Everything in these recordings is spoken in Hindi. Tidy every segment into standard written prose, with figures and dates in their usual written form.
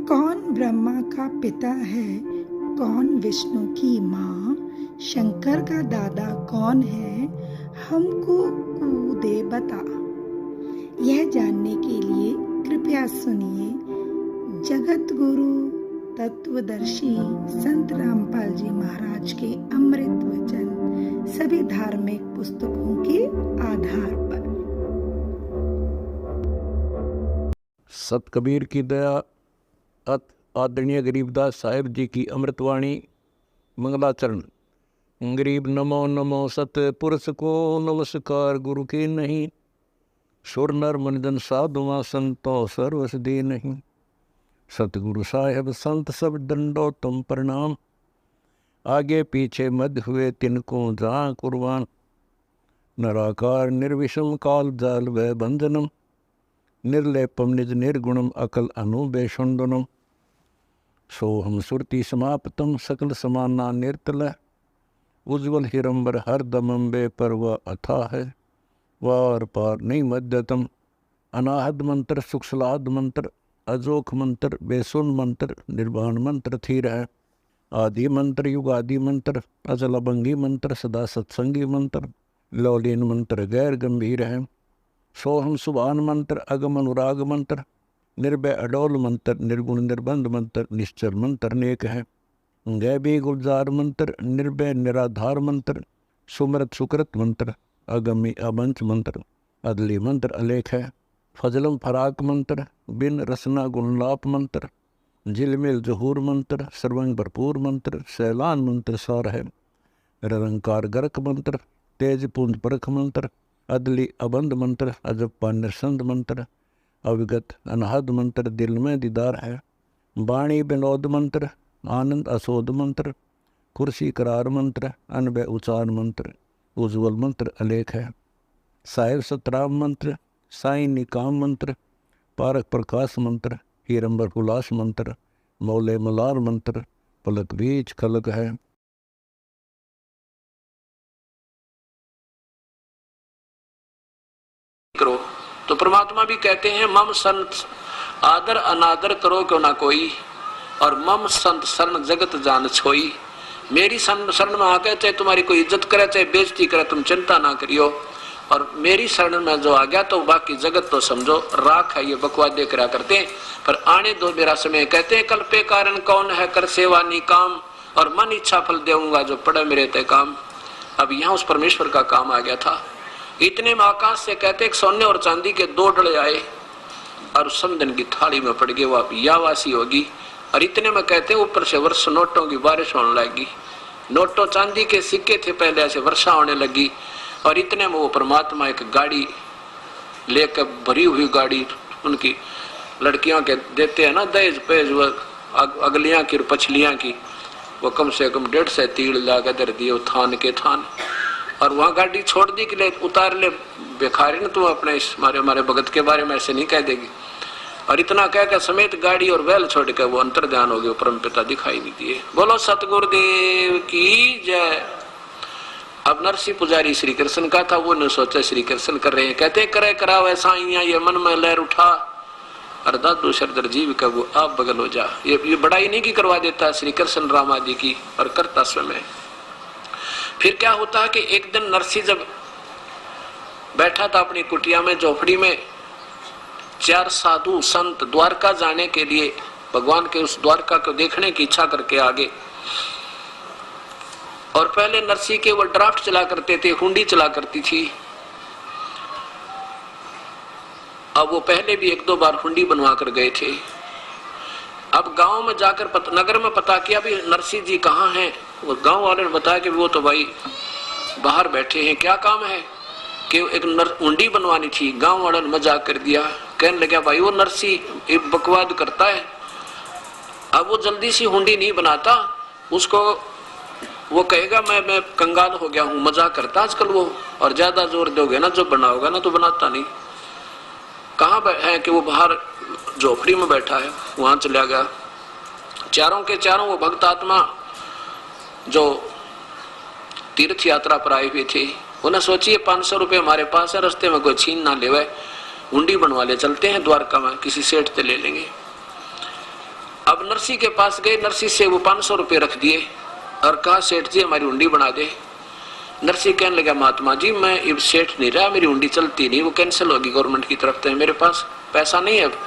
कौन ब्रह्मा का पिता है, कौन विष्णु की माँ, शंकर का दादा कौन है, हमको कूदे बता। यह जानने के लिए कृपया सुनिए जगत गुरु तत्वदर्शी संत रामपाल जी महाराज के अमृत वचन सभी धार्मिक पुस्तकों के आधार पर। सत कबीर की दया, अत आदरणीय गरीबदास साहिब जी की अमृतवाणी मंगलाचरण। गरीब नमो नमो सत पुरुष को नमस्कार गुरु के नहीं, सुर नर मुनिजन साधुआ संतो सर्वस दे नहीं। सतगुरु साहेब संत सब दंडो तुम प्रणाम, आगे पीछे मध्य हुए तिनको जहाँ कुर्बान। नराकार निर्विषम काल जाल व बंधनम, निर्लेपम निज निर्गुणम अकल अनुबेषुंडनम। सोहम सुरति समाप्तम सकल समाना निर्तल, उज्ज्वल हिरंबर हर दमम बे पर वह अथा है, वार पार नहीं मध्यतम। अनाहद मंत्र सुखसलाद मंत्र, अजोख मंत्र बेसुन मंत्र, निर्वाण मंत्र थीर है। आदि मंत्र युगादि मंत्र, अजल अभंगी मंत्र, सदा सत्संगी मंत्र, लौलीन मंत्र गैर गंभीर है। सोहम सुभान मंत्र, अगम अनुराग मंत्र, निर्भय अडोल मंत्र, निर्गुण निर्बंध मंत्र, निश्चर मंत्र नेक है। गैबी गुलजार मंत्र, निर्भय निराधार मंत्र, सुमृत सुकृत मंत्र, अगमी अबंच मंत्र, अदली मंत्र अलेख है। फजलम फराक मंत्र, बिन रसना गुणलाप मंत्र, झिलमिल जहूर मंत्र, सर्वंग भरपूर मंत्र, सैलान मंत्र सार है। निरंकार गर्क मंत्र, तेज पुंज परख मंत्र, अदली अबंध मंत्र, अजप्पा निरसंद मंत्र, अविगत अनहद मंत्र, दिल में दीदार है। वाणी विनोद मंत्र, आनंद असोद मंत्र, कुर्सी करार मंत्र, अनबय उचार मंत्र, उज्ज्वल मंत्र अलेख है। साहिब सतराम मंत्र, साई निकाम मंत्र, पारक प्रकाश मंत्र, हीरंबर हुलास मंत्र, मौले मलार मंत्र, पलक बीच खलक है। करो तो परमात्मा भी कहते हैं मम संत आदर अनादर करो क्यों ना कोई, और मम संत शरण जगत जान छोई। मेरी शरण में आके चाहे तुम्हारी कोई इज्जत करे चाहे बेइज्जती करे, तुम चिंता ना करियो। और मेरी शरण में जो आ गया तो बाकी जगत तो समझो राख है, ये बकवाद दे करा करते हैं। पर आने दो मेरा समय, कहते हैं कल पे कारण कौन है कर सेवा निकाम, और मन इच्छा फल देऊंगा जो पड़े मेरे तय काम। अब यहाँ उस परमेश्वर का काम आ गया था। इतने में आकाश से कहते एक सोने और चांदी के 2 डले आए और समदन की थाली में पड़ गए, वो यावासी होगी। और इतने में कहते ऊपर से वर्ष नोटों की बारिश होने लगी। नोटों चांदी के सिक्के थे, पहले ऐसे वर्षा होने लगी। और इतने में वो परमात्मा एक गाड़ी लेकर, भरी हुई गाड़ी, उनकी लड़कियों के देते हैं ना दहेज पेज, वो अगलियां की और पछलियां की, वो कम से कम 150 तीड़ लाकर दर दिए थान के थान। और वहां गाड़ी छोड़ दी कि ले उतार ले बेखारी न तुम अपने हमारे भगत के बारे में ऐसे नहीं कह देगी। और इतना कहकर समेत गाड़ी और बैल छोड़ कर वो अंतर ध्यान हो गए, परम पिता दिखाई नहीं दिए। बोलो सतगुरुदेव की जय। अब नरसी पुजारी श्री कृष्ण का था, वो ने सोचा श्री कृष्ण कर रहे हैं, कहते करे कराओ ऐसा ये मन में लहर उठा। और दादू शरदर जीव का वो आप बगल हो जा, ये बड़ाई नहीं की करवा देता श्री कृष्ण राम आदि की, और करता स्वयं। फिर क्या होता है कि एक दिन नरसी जब बैठा था अपनी कुटिया में झोपड़ी में, 4 साधु संत द्वारका जाने के लिए भगवान के उस द्वारका को देखने की इच्छा करके आगे। और पहले नरसी के वो ड्राफ्ट चला करते थे, हुंडी चला करती थी। अब वो पहले भी 1-2 बार हुंडी बनवा कर गए थे। अब गांव में जाकर नगर में पता किया भी नरसी जी कहाँ हैं। वो गांव वाले ने बताया कि वो तो भाई बाहर बैठे हैं। क्या काम है कि एक हुंडी बनवानी थी। गांव वालों ने मजाक कर दिया, कहने लगा भाई वो नरसी बकवाद करता है, अब वो जल्दी सी हुंडी नहीं बनाता, उसको वो कहेगा मैं कंगाल हो गया हूँ, मजाक करता आजकल वो। और ज्यादा जोर दोगे ना जो बनाओगा ना तो बनाता नहीं। कहाँ है कि वो बाहर झोपड़ी में बैठा है, वहां चला गया। चारों के चारों वो भक्त आत्मा जो तीर्थ यात्रा पर आए हुए थे, उन्हें सोचिए 500 रुपये हमारे पास है, रास्ते में कोई छीन ना ले, हुंडी बनवा ले, चलते हैं द्वारका में किसी सेठ से ले लेंगे। अब नरसी के पास गए, नरसी से वो 500 रुपये रख दिए और कहा सेठ जी हमारी हुंडी बना दे। नरसी कहने लगा महात्मा जी मैं अब सेठ नहीं रहा, मेरी हुंडी चलती नहीं, वो कैंसिल होगी गवर्नमेंट की तरफ से, मेरे पास पैसा नहीं है अब।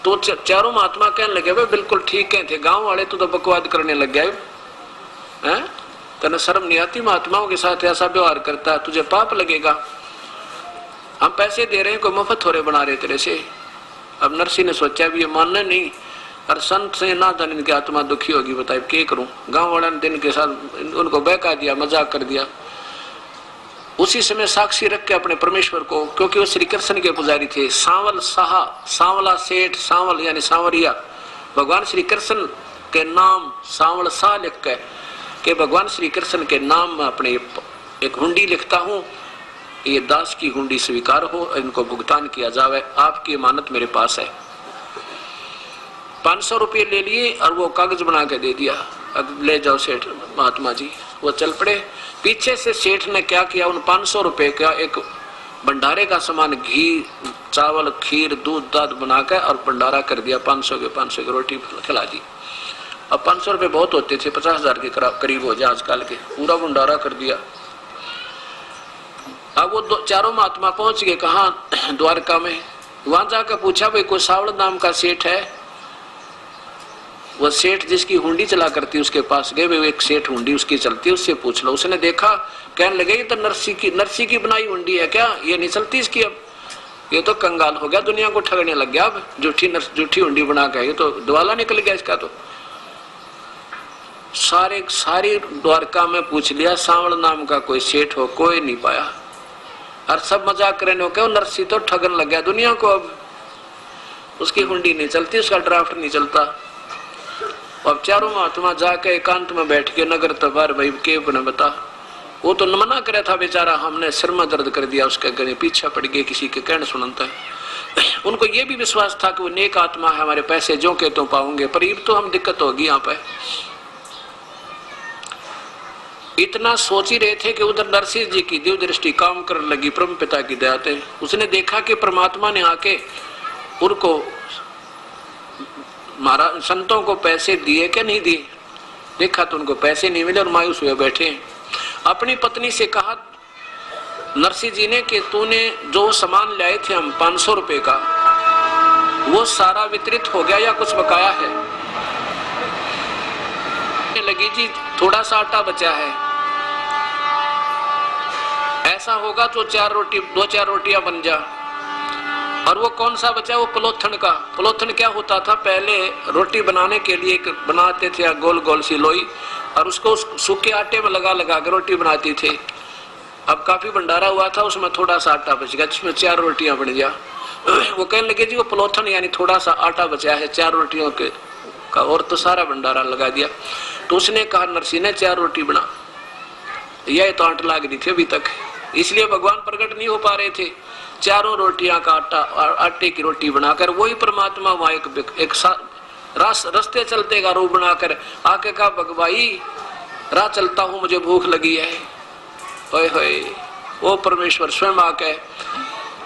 तो चारों महात्मा कहने लगे भाई बिल्कुल ठीक कहते, गांव वाले तो बकवाद करने लग गए हैं, तेने शर्म नहीं आती महात्माओं के साथ ऐसा व्यवहार करता, तुझे पाप लगेगा, हम पैसे दे रहे हैं कोई मुफ्त हो रहे बना रहे तेरे से। अब नरसी ने सोचा भी ये मानना नहीं, और संत से ना जाने की आत्मा दुखी होगी, बताए क्या करूं। गांव वालों ने दिन के साथ उनको बहका दिया, मजाक कर दिया। उसी समय साक्षी रख के अपने परमेश्वर को, क्योंकि वो श्री कृष्ण के पुजारी थे, सांवल साहा, सांवला सेठ, सांवल यानी सांवरिया, भगवान श्री कृष्ण के नाम सांवल सा लिख के कि भगवान श्री कृष्ण के नाम में अपने एक हुंडी लिखता हूं, ये दास की हुंडी स्वीकार हो, इनको भुगतान किया जावे, आपकी अमानत मेरे पास है। 500 रुपये ले लिए और वो कागज बना के दे दिया, अब ले जाओ सेठ महात्मा जी। वो चल पड़े। पीछे से सेठ ने क्या किया, उन 500 रुपये का एक भंडारे का सामान, घी, चावल, खीर, दूध दाद बनाकर और भंडारा कर दिया। 500 की रोटी खिला दी। अब 500 रुपये बहुत होते थे, 50,000 के करीब हो जाए आजकल के, पूरा भंडारा कर दिया। अब वो चारों महात्मा पहुंच गए कहा, द्वारका में। वहां जाकर पूछा भाई कोई सावल नाम का सेठ है। वो सेठ जिसकी हुंडी चला करती उसके पास गए, वे एक सेठ हुंडी उसकी चलती है, उससे पूछ लो। उसने देखा, कहने लगे ये तो नरसी की बनाई हुंडी है क्या, ये नहीं चलती इसकी, अब ये तो कंगाल हो गया, दुनिया को ठगने लग गया, अब झूठी हुंडी बना के, ये तो दिवाला निकल गया इसका। तो सारी द्वारका में पूछ लिया, सांवल नाम का कोई सेठ हो, कोई नहीं पाया। और सब मजाक करने को, नरसी तो ठगन लग गया दुनिया को, अब उसकी हुंडी नहीं चलती, उसका ड्राफ्ट नहीं चलता। अब चारों महात्मा जाके एकांत में बैठ के नगर तबार भाई के ने बता, वो तो मना करे था बेचारा, हमने सिर में दर्द कर दिया, उसके गले पीछे पड़ गए, किसी के कहने सुनता है। उनको ये भी विश्वास था कि वो नेक आत्मा है, हमारे पैसे जो के तो पाऊंगे, पर ये तो हम दिक्कत होगी यहाँ पे। इतना सोच ही रहे थे कि उधर नरसिंह जी की दिव्य दृष्टि काम करने लगी परम पिता की दया से। उसने देखा कि परमात्मा ने आके उनको महाराज संतों को पैसे दिए क्या नहीं दिए, देखा तो उनको पैसे नहीं मिले और मायूस हुए बैठे। अपनी पत्नी से कहा नरसिंह जी ने कि तूने जो सामान लाए थे हम 500 रुपए का, वो सारा वितरित हो गया या कुछ बकाया है। लगी जी थोड़ा सा आटा बचा है, ऐसा होगा तो 2-4 रोटियां बन जा। और वो कौन सा बचा, वो पलोथन का। पलोथन क्या होता था, पहले रोटी बनाने के लिए एक बनाते थे गोल गोल सी लोई, और उसको सूखे आटे में लगा के रोटी बनाती थे। अब काफी भंडारा हुआ था, उसमें थोड़ा सा आटा बच गया, जिसमें 4 रोटियां बन गया। वो कहने लगे जी वो पलोथन यानी थोड़ा सा आटा बचा है 4 रोटियों के का, और तो सारा भंडारा लगा दिया। तो उसने कहा नरसिंह ने 4 रोटी बना, यह तो आट लाग रही थी अभी तक, इसलिए भगवान प्रकट नहीं हो पा रहे थे। 4 रोटियां का आटे की रोटी बनाकर वही परमात्मा वहां एक रास्ते चलते का रूप बनाकर आके कहा भगवाई राह चलता हूं, मुझे भूख लगी है। होए होए, वो परमेश्वर स्वयं आके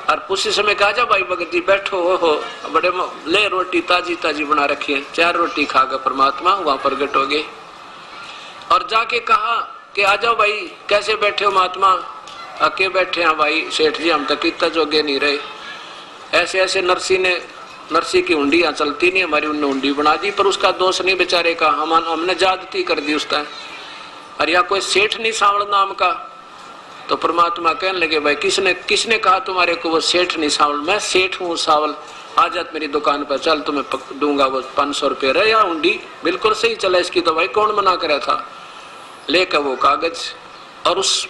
और उसी समय कहा जा भाई भगत जी बैठो, हो बड़े ले रोटी ताजी बना रखी है। 4 रोटी खाकर परमात्मा वहां प्रकट हो गए और जाके कहा कि आ जाओ भाई, कैसे बैठे हो महात्मा? आके बैठे हैं भाई सेठ जी, हम तक इतना जोगे नहीं रहे। ऐसे ऐसे नरसी की हुंडियां चलती नहीं, हमारी उनने हुंडी बना दी, पर उसका दोष नहीं बेचारे का, हमने ज्यादती कर दी उसका। और या कोई सेठ नहीं सांवल नाम का। तो परमात्मा कहने लगे भाई किसने कहा तुम्हारे को वो सेठ नहीं सांवल? मैं सेठ हूँ सांवल, आ जात मेरी दुकान पर, चल तुम्हें दूंगा वो 500 रुपये रहे या हुंडी, बिल्कुल सही चला इसकी तो भाई, कौन मना करा था। लेकर वो कागज और उस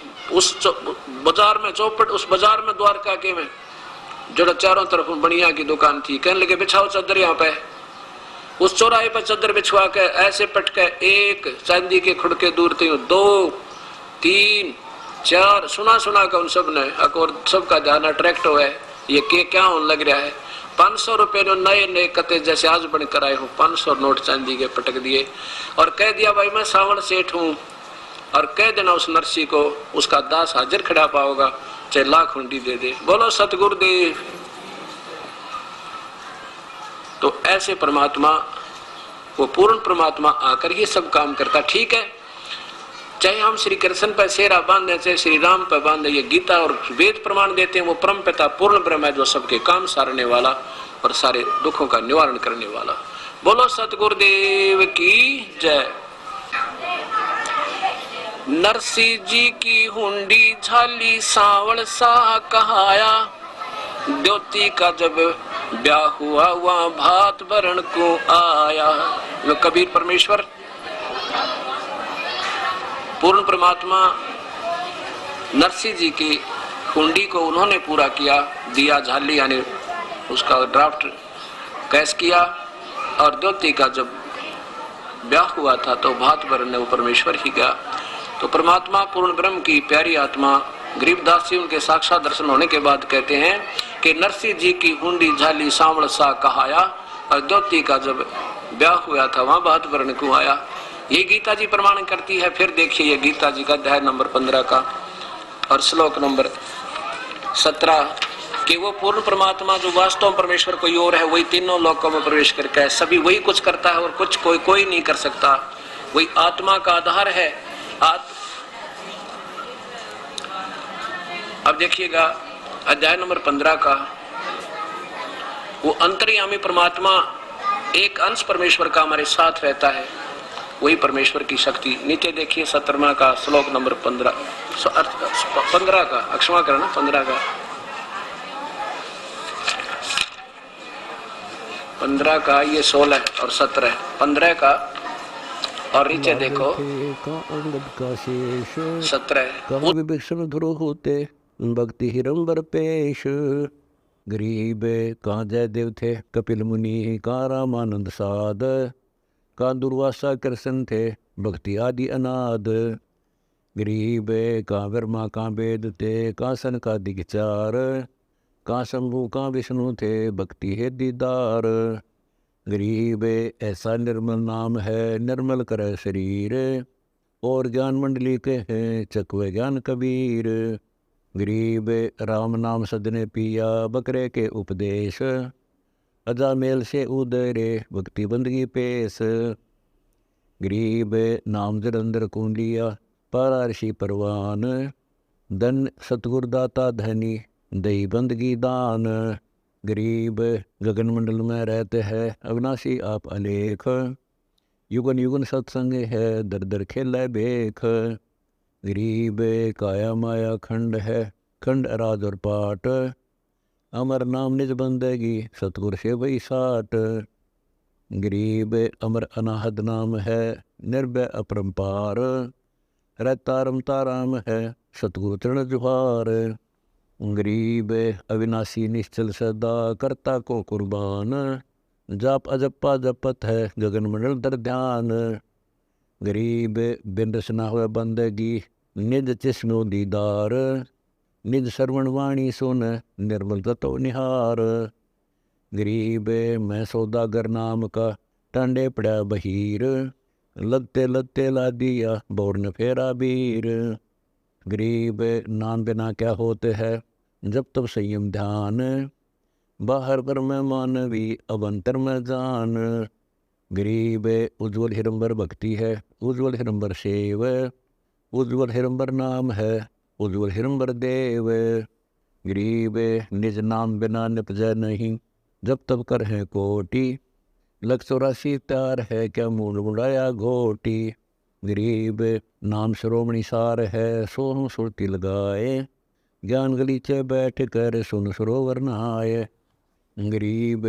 बाजार में चौपट, उस बाजार में द्वारका के में जो चारों तरफ बनिया की दुकान थी, कहने लगे बिछाओ चादर यहाँ पे। उस चौराहे पर चादर बिछवा के ऐसे पटके, 1 चांदी के खुड़के दूर थे, 2 3 4 सुना का उन सब ने, और सबका ध्यान अट्रैक्ट हुआ है, ये क्या होने लग रहा है। 500 रुपए नए कते जैसे आज बनकर आए हो, 500 नोट चांदी के पटक दिए और कह दिया भाई मैं सांवल सेठ हूँ, और कह देना उस नरसी को उसका दास हाजिर खड़ा पाओगा, चाहे लाख हुंडी दे दे। बोलो सतगुरुदेव। तो ऐसे परमात्मा, वो पूर्ण परमात्मा आकर ये सब काम करता। ठीक है, चाहे हम श्री कृष्ण पर सेरा बांधे, चाहे श्री राम पर बांधे, ये गीता और वेद प्रमाण देते हैं वो परम पिता पूर्ण ब्रह्म है, जो सबके काम सारने वाला और सारे दुखों का निवारण करने वाला। बोलो सतगुरुदेव की जय। नरसिंह जी की हुंडी झाली सांवल सा कहाया, द्योती का जब ब्याह हुआ वहां भात भरण को आया। वो कबीर परमेश्वर पूर्ण परमात्मा नरसिंह जी की हुंडी को उन्होंने पूरा किया, दिया झाली यानी उसका ड्राफ्ट कैश किया, और द्योती का जब ब्याह हुआ था तो भात भरने वो परमेश्वर ही गया। तो परमात्मा पूर्ण ब्रह्म की प्यारी आत्मा गरीबदास जी उनके साक्षात दर्शन होने के बाद कहते हैं कि नरसिंह जी की हुंडी झाली सांवल सा कहाया, और द्योती का जब ब्याह हुआ था वहां भात भरने को आया। ये गीता जी प्रमाण करती है। फिर देखिए ये गीता जी का अध्याय नंबर 15 का और श्लोक नंबर 17 कि वो पूर्ण परमात्मा जो वास्तव परमेश्वर कोई और है, वही तीनों लोकों में प्रवेश करके है, सभी वही कुछ करता है और कुछ कोई नहीं कर सकता। वही आत्मा का आधार है। अब देखिएगा अध्याय नंबर 15 का, वो अंतर्यामी परमात्मा एक अंश परमेश्वर का हमारे साथ रहता है, वही परमेश्वर की शक्ति। नीचे देखिए 17वां का श्लोक नंबर 15 का, क्षमा करना 15 का ये 16 और 17 15 का, और नीचे देखो 17 विभीषण ध्रुव होते भक्ति हिरंबर पेश। गरीब कहाँ जयदेव थे कपिल मुनि, कहाँ रामानंद साध, कहाँ दुर्वासा कृष्ण थे भक्ति आदि अनाद। गरीब कहाँ ब्रह्मा कहाँ वेद थे, कहाँ सनकादिक चार, कहाँ शंभु कहाँ विष्णु थे भक्ति है दीदार। गरीब ऐसा निर्मल नाम है निर्मल करे शरीर, और ज्ञान मंडली के हैं चकवे ज्ञान कबीर। गरीब राम नाम सदने पिया बकरे के उपदेश, अजामेल से उदरे भक्ति बंदगी पेश। गरीब नाम जलंधर कुंडिया पारा ऋषि परवान, धन सतगुरुदाता धनी दई बंदगी दान। गरीब गगन मंडल में रहते हैं अविनाशी आप अलेख, युगन युगन सत्संग है दर दर खेल बेख। गरीब काया माया खंड है खंड अराज और पाट, अमर नाम निज बंदगी सतगुर से वही साट। गरीब अमर अनाहद नाम है निर्भय अपरंपार, रहता रमता राम है सतगुरु चरण जुहार। गरीब अविनाशी निश्चल सदा करता को कुर्बान, जाप अजप्पा जपत है गगन मंडल दर ध्यान। गरीब बिन रचना हुए बंदगी निज चिस्नो दीदार, निज श्रवण वाणी सुन निर्मल तत्व निहार। गरीब मैं सौदागर नाम का टांडे पड़ा बहीर, लगते लगते ला दिया बोर्न फेरा बीर। गरीब नाम बिना क्या होते हैं जब तब संयम ध्यान, बाहर पर मैं मानवी अब अंतर में जान। गरीब उज्ज्वल हिरंबर भक्ति है उज्ज्वल हिरंबर सेव, उज्ज्वल हिरंबर नाम है उज्ज्वल हिरंबर देव। गरीब निज नाम बिना निपजय नहीं जब तब कर है कोटि, लख 84 प्यार है क्या मूल मुड़ाया घोटी। गरीब नाम श्रोमणी सार है सोहम सुरती लगाए, ज्ञान गलीचे बैठ कर सुन सरोवर नहाए। गरीब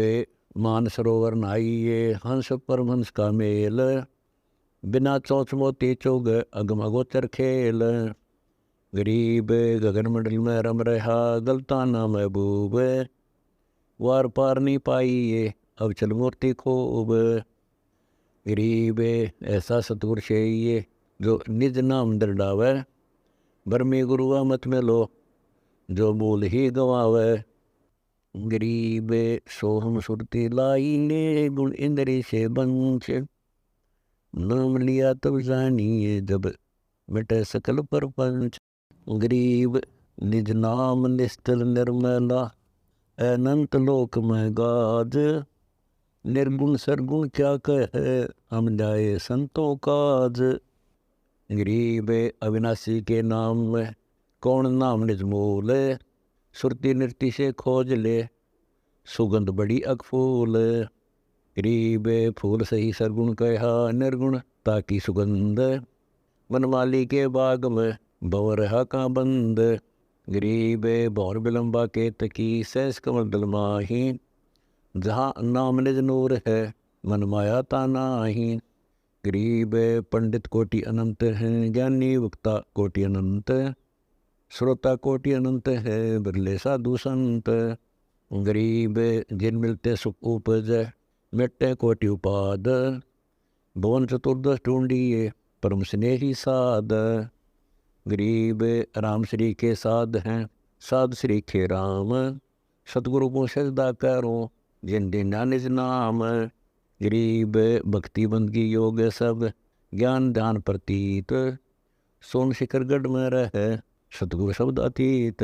मान सरोवर नहाइए हंस परमहंस का मेल, बिना चौच मोती चुग अगम अगोचर खेल। गरीब गगन मंडल में रम रहा गलता ना महबूब, वार पार नहीं पाइए अब चल मूर्ति खूब। गरीब ऐसा सतगुर चाहिए जो निज नाम दरडावे, बरमी गुरुआ मत में लो जो मूल ही गवावे। गरीब सोहम सुरती लाई ने गुण इंद्री से बंच, नाम लिया तब जानिए जब मिटे सकल परपंच। गरीब निज नाम निस्तल निर्मला अनंत लोक में गाज, निर्गुण सरगुण क्या कहे, हम जाए संतों काज। गरीब अविनाशी के नाम में कौन नाम निज मूल, सुरती नृत्य से खोज ले सुगंध बड़ी अकफूल। गरीब फूल सही सरगुण कहा, निर्गुण ताकि सुगंध, वनमाली के बाग में बवरहा का बंद। गरीब भौर विलंबा के तकी सहस कमल दल माही, जहाँ नाम निज नूर है मन माया तानाही। गरीब पंडित कोटि अनंत हैं, ज्ञानी वक्ता कोटि अनंत, श्रोता कोटि अनंत है, बिरले साधु संत। गरीब जिन मिलते सुख उपज, मिटते कोटि उपाद, भुवन चतुर्दश ढूंढिए परम स्नेही साध। गरीब राम श्री के साध हैं, साध श्री के राम, सतगुरु को सजदा करो जिन दिन निज नाम। गरीब भक्ति बंदगी योग सब, ज्ञान ध्यान प्रतीत, सोन शिखर गढ़ में रहे सतगुरु शब्द अतीत।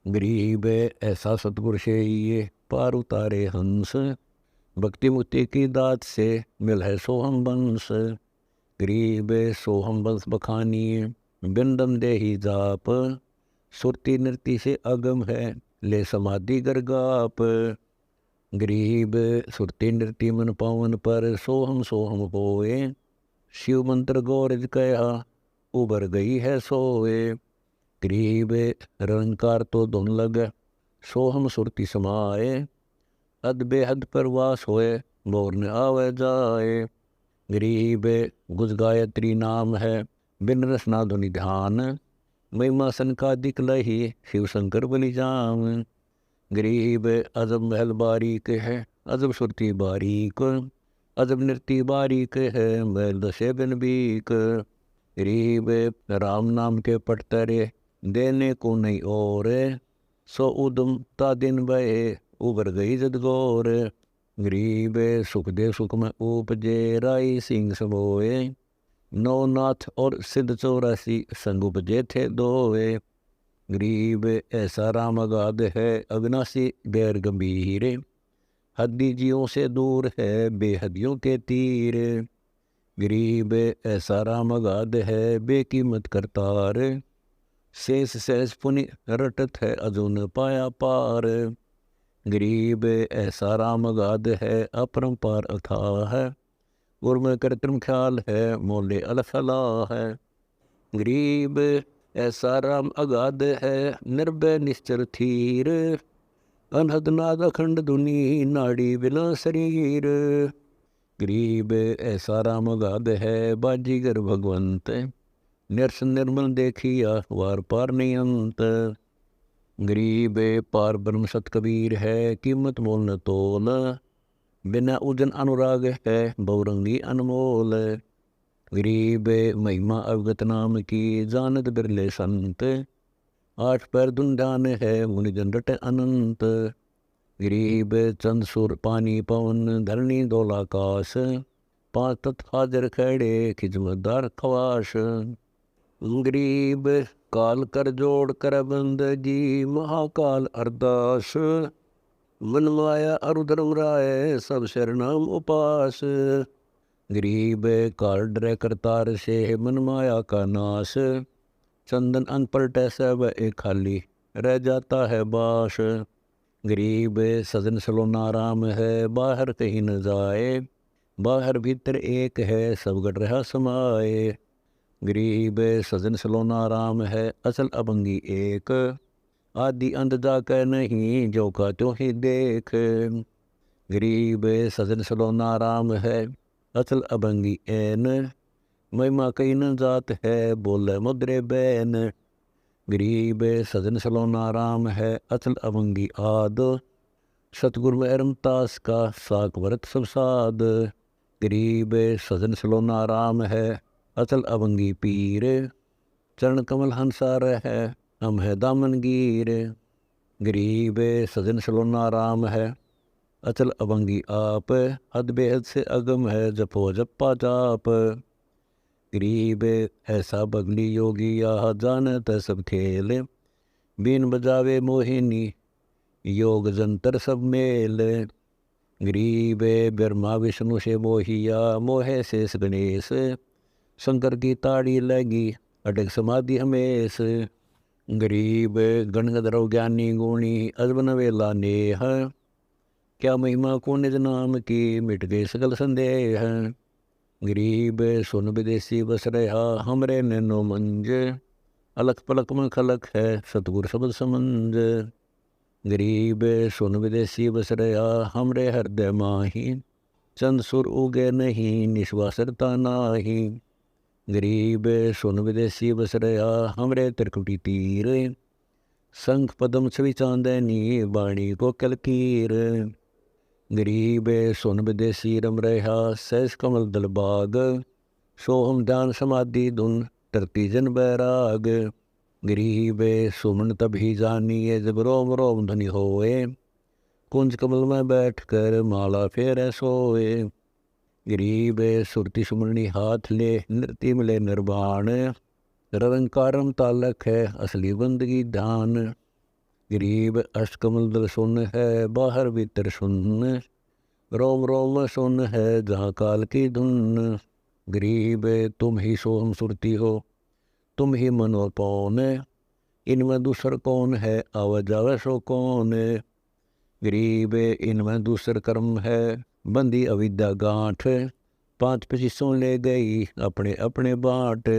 गरीब ऐसा सतगुरु से ये पार उतारे हंस, भक्ति मुक्ति की दात से मिल है सोहम बंस। गरीब सोहम बंस बखानिए बिंदम दे ही जाप, सुरती नृत्य से अगम है ले समाधि गरगाप। गरीब सुरती नृत्य मन पावन पर सोहम सोहम होए, शिव मंत्र गौरज कया उबर गई है सोए। गरीब रंकार तो धुन लग सोहम सुरती समाए, अद बेहद परवास होए मोर न आवे जाए। गरीब गुज गायत्री नाम है बिन रसना धुनि ध्यान, महिमा संकादिक लही शिव शंकर बलि जाम। गरीब अजब महल बारीक है अजब सुरती बारीक, अजब नृत्य बारीक है महल दशे बिन बीक। गरीब राम नाम के पटतरे देने को नहीं और, सो उदम ता दिन बहे उबर गई जदगौर। गरीब सुख दे सुख में उपजे राई सिंह समोए, नौनाथ और सिद्ध 84 संग उपजे थे दोए। गरीब ऐसा राम अगाध है अविनाशी गैर गंभीर, हद्दी जियों से दूर है बेहदियों के तीर। गरीब ऐसा राम अगाध है बेकीमत करतार, शेष सहज पुनि रटत है अजुन पाया पार। गरीब ऐसा राम अगाध है अपरंपार अथाह है, गुरम कृत्रिम ख्याल है मोले अलफला है। गरीब ऐसा राम अगाध है निर्भय निश्चर थीर, अनहद नाद अखंड धुनि नाड़ी बिना शरीर। गरीब ऐसा राम अगाध है बाजीगर भगवंत, निरस निर्मल देखिया वार पार नहीं अंत। गरीब पार ब्रह्म सत कबीर है कीमत मोल न तोल, बिना उजन अनुराग है बहुरंगी अनमोल। गरीब महिमा अवगत नाम की जानत बिरले संत, आठ पैर धुंधान है मुनि जन रट अनंत। गरीब चंद सुर पानी पवन धरणी दौलाकाश, पांच तत् हाजर खड़े खिजमतदार खवाश। गरीब काल कर जोड़ कर बंदगी महाकाल अरदास, मन माया अरुधर्म राय सब शरणाम उपास। गरीब काल डरे करतार से मन माया का नाश, चंदन अन पलटे सब एक खाली रह जाता है बाश। गरीब सजन सलोना राम है बाहर कहीं न जाए, बाहर भीतर एक है सब गढ़ रहा समाए। गरीब सजन सलोना राम है असल अभंगी एक, आदि अंत जाकर नहीं जो का त्यों ही देख। गरीब सजन सलोना राम है असल अभंगी एन, महिमा कई न जात है बोले मुद्रे बैन। गरीब सजन सलोना राम है असल अभंगी आद, सतगुरु में रमतास का साक व्रत सब साध। गरीब सजन सलोना राम है अचल अभंगी पीर, चरण कमल हंसार है हम है दामनगीर। गरीब सजन सलोना राम है अचल अभंगी आप, हद बेहद से अगम है जपो जप्पा जाप। गरीब ऐसा बगली योगी यह जानत सब खेल, बीन बजावे मोहिनी योग जंतर सब मेल। गरीब ब्रह्मा विष्णु से मोहिया, मोहे शेष गणेश, शंकर की ताड़ी लगी अटक समाधि हमेश। गरीब गणगधर्व ज्ञानी गुणी अजबन वेला नेह, क्या महिमा को निज नाम की मिट गए सकल संदेह। गरीब सुन विदेशी बस रहा हमरे नैनो मंज, अलख पलक में खलक है सतगुर शब्द समंज। गरीब सुन विदेशी बस रहा हमरे हृदय माही, चंद सुर उगे नहीं निश्वासरता नाही। गरीब सुन विदेशी बस रहा हमरे त्रिकुटी तीर, शंख पदम छवि चांदनी बाणी को कलकीर। गरीब सुन विदेशी रम रहा सहस कमल दलबाग, सोहम ध्यान समाधि धुन तरती जन बैराग। गरीब सुमन तभी जानिए जब रोम रोम ध्वनि होए, कुंज कमल में बैठ कर माला फेर सोए। गरीब सुरति सुमरणी हाथ ले नृत्य मिले निर्वाण, निरंकारम तालक है असली बंदगी ध्यान। गरीब अष्टकमल दल सुन है बाहर भीतर सुन, रोम रोम सुन है जहाँ काल की धुन। गरीब तुम ही सोहम सुरती हो, तुम ही मनोपौन, इनमें दूसर कौन है आवाज आवे सो कौन। गरीब इनमें दूसर कर्म है बंदी अविद्या गांठ, पांच पचीसों ले गई अपने अपने बाट।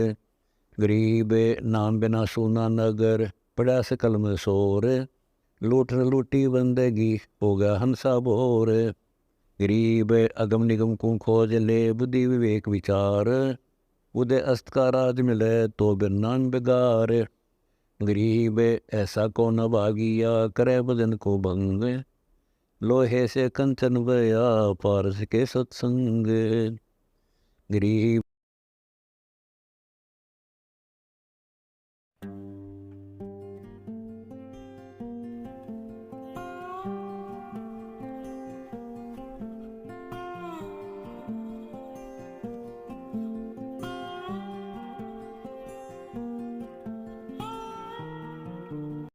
गरीब नाम बिना सोना नगर पड़ा सकल में शोर, लूट न लूटी बंदगी हो गया हंसा भोर। गरीब अगम निगम को खोज ले बुद्धि विवेक विचार, उदय अस्त का राज मिले तो बिरनान बेगार। गरीब ऐसा को न भागिया करे बदन को भंग, लोहे से कंचन बया पारस के सत्संग। गरीब